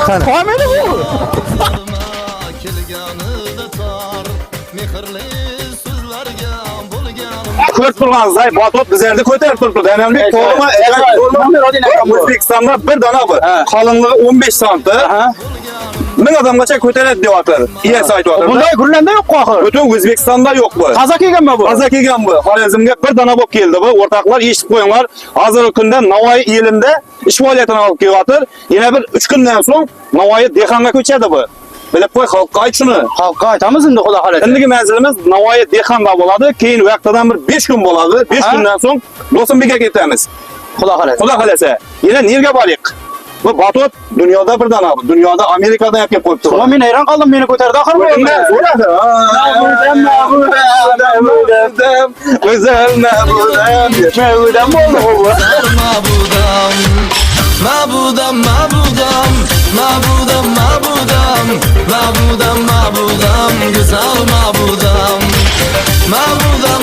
Qani. Qameli bu. Ko'rib turganingizday Batot bizlarda ko'tarib turibdi. Danamlik forma O'zbekistonda bir dona bu. Qalinligi 15 santi. 1000 odamgacha ko'taradi deyapti. Iyasi aytyapti. Bunday gurlanda yo'q qo'xir. Butun O'zbekistonda yo'q bu. Toza kelganmi bu? Toza kelgan bu. Xorazmga bir dona bo'lib keldi bu. O'rtoqlar eshitib qo'yinglar. Hozirgi kunda Navoiy elimda ish faoliyatini olib kelyapti. Yana bir 3 kundan so'ng Navoiy Dehqonga ko'chadi bu. Bilib qo'y, xalqqa ayt shuni. Xalqqa aytamiz endi xudo xolasa. Endigi manzilimiz Navoiy Dehqonda bo'ladi. Keyin vaqtidan bir 5 kun bo'ladi. 5 kundan so'ng Do'sonbekka ketamiz. Xudo xolasa. Xudo xolasa. Yana nerga boraylik? Bu Batot dunyoda bir dona bu. Dunyoda Amerikadan olib kelib qo'yibdi. Ama men hayron qoldim, meni ko'tardi axir bu. Güzel mabudam. Mevudam bo'ldi bu. Mabudam, mabudam, mabudam, mabudam, mabudam, mabudam, güzel mabudam, mabudam,